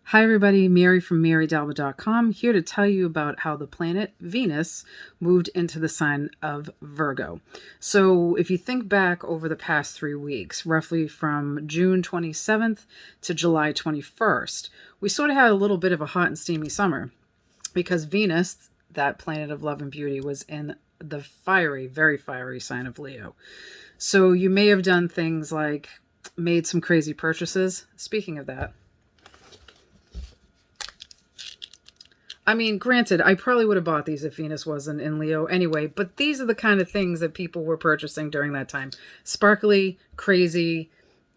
Hi, everybody. Mary from marydalba.com here to tell you about how the planet Venus moved into the sign of Virgo. So, if you think back over the past 3 weeks, roughly from June 27th to July 21st, we sort of had a little bit of a hot and steamy summer because Venus, that planet of love and beauty, was in the fiery, very fiery sign of Leo. So, you may have done things like made some crazy purchases. Speaking of that, I mean, granted, I probably would have bought these if Venus wasn't in Leo anyway, but these are the kind of things that people were purchasing during that time. Sparkly, crazy,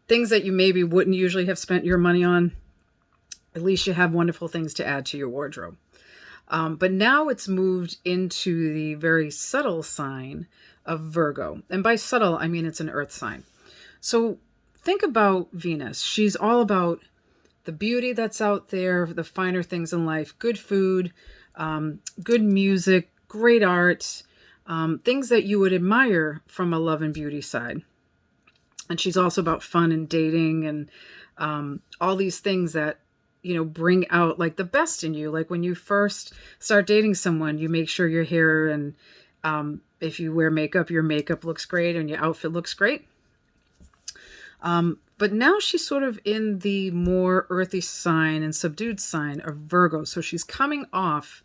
things that you maybe wouldn't usually have spent your money on. At least you have wonderful things to add to your wardrobe. But now it's moved into the very subtle sign of Virgo. And by subtle, I mean it's an earth sign. So think about Venus. She's all about the beauty that's out there, the finer things in life, good food, good music, great art, things that you would admire from a love and beauty side. And she's also about fun and dating and all these things that, bring out like the best in you. Like when you first start dating someone, you make sure your hair and if you wear makeup, your makeup looks great and your outfit looks great. But now she's sort of in the more earthy sign and subdued sign of Virgo. So she's coming off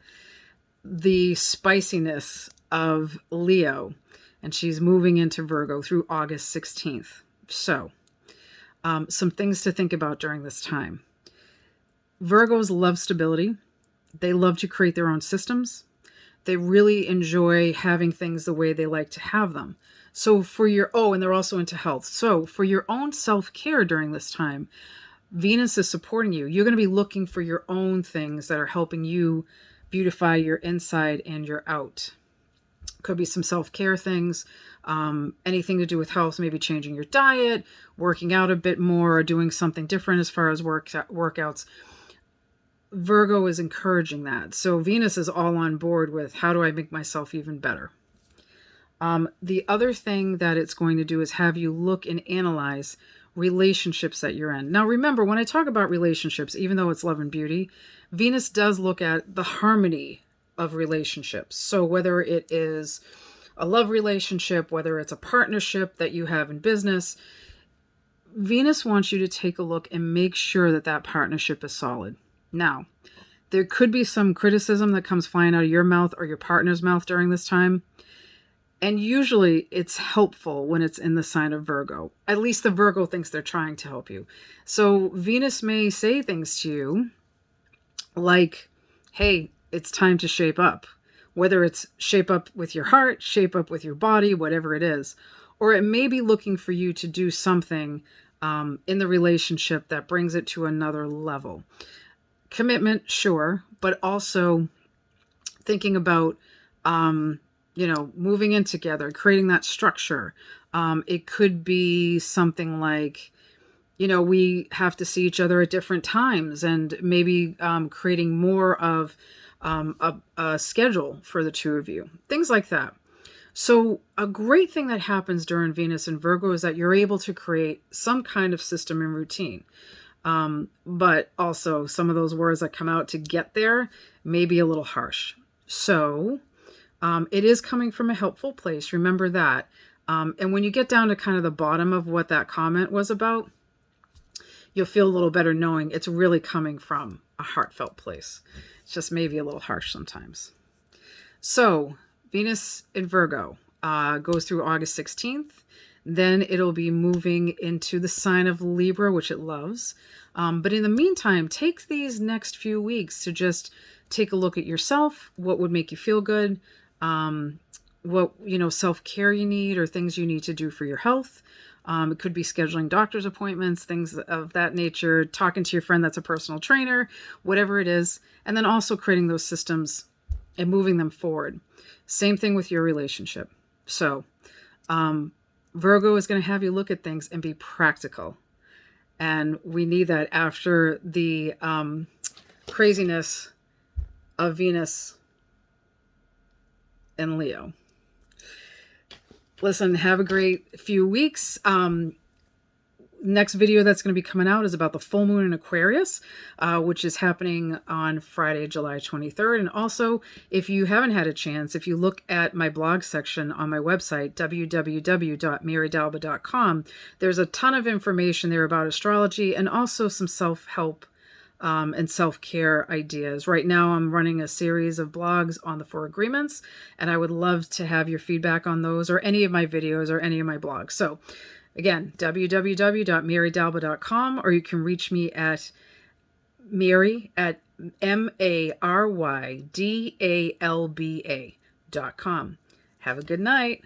the spiciness of Leo and she's moving into Virgo through August 16th. So some things to think about during this time. Virgos love stability. They love to create their own systems. They really enjoy having things the way they like to have them. So and they're also into health. So for your own self-care during this time, Venus is supporting you. You're going to be looking for your own things that are helping you beautify your inside and your out. Could be some self-care things, anything to do with health, maybe changing your diet, working out a bit more, or doing something different as far as workouts. Virgo is encouraging that. So Venus is all on board with how do I make myself even better? The other thing that it's going to do is have you look and analyze relationships that you're in. Now, remember, when I talk about relationships, even though it's love and beauty, Venus does look at the harmony of relationships. So whether it is a love relationship, whether it's a partnership that you have in business, Venus wants you to take a look and make sure that that partnership is solid. Now, there could be some criticism that comes flying out of your mouth or your partner's mouth during this time. And usually it's helpful when it's in the sign of Virgo. At least the Virgo thinks they're trying to help you. So Venus may say things to you like, hey, it's time to shape up. Whether it's shape up with your heart, shape up with your body, whatever it is. Or it may be looking for you to do something in the relationship that brings it to another level. Commitment, sure, but also thinking about moving in together, creating that structure. It could be something like, we have to see each other at different times and maybe creating more of a schedule for the two of you, things like that. So a great thing that happens during Venus and Virgo is that you're able to create some kind of system and routine. But also some of those words that come out to get there may be a little harsh. So it is coming from a helpful place. Remember that. And when you get down to kind of the bottom of what that comment was about, you'll feel a little better knowing it's really coming from a heartfelt place. It's just maybe a little harsh sometimes. So Venus in Virgo goes through August 16th. Then it'll be moving into the sign of Libra, which it loves. But in the meantime, take these next few weeks to just take a look at yourself, what would make you feel good, what, self-care you need or things you need to do for your health. It could be scheduling doctor's appointments, things of that nature, talking to your friend that's a personal trainer, whatever it is. And then also creating those systems and moving them forward. Same thing with your relationship. So, Virgo is going to have you look at things and be practical. And we need that after the craziness of Venus and Leo. Listen, have a great few weeks. next video that's going to be coming out is about the full moon in Aquarius, which is happening on Friday, July 23rd. And also, if you haven't had a chance, if you look at my blog section on my website, www.marydalba.com, there's a ton of information there about astrology and also some self-help and self-care ideas. Right now, I'm running a series of blogs on the 4 agreements, and I would love to have your feedback on those or any of my videos or any of my blogs. So again, www.marydalba.com, or you can reach me at Mary at MARYDALBA.com. Have a good night.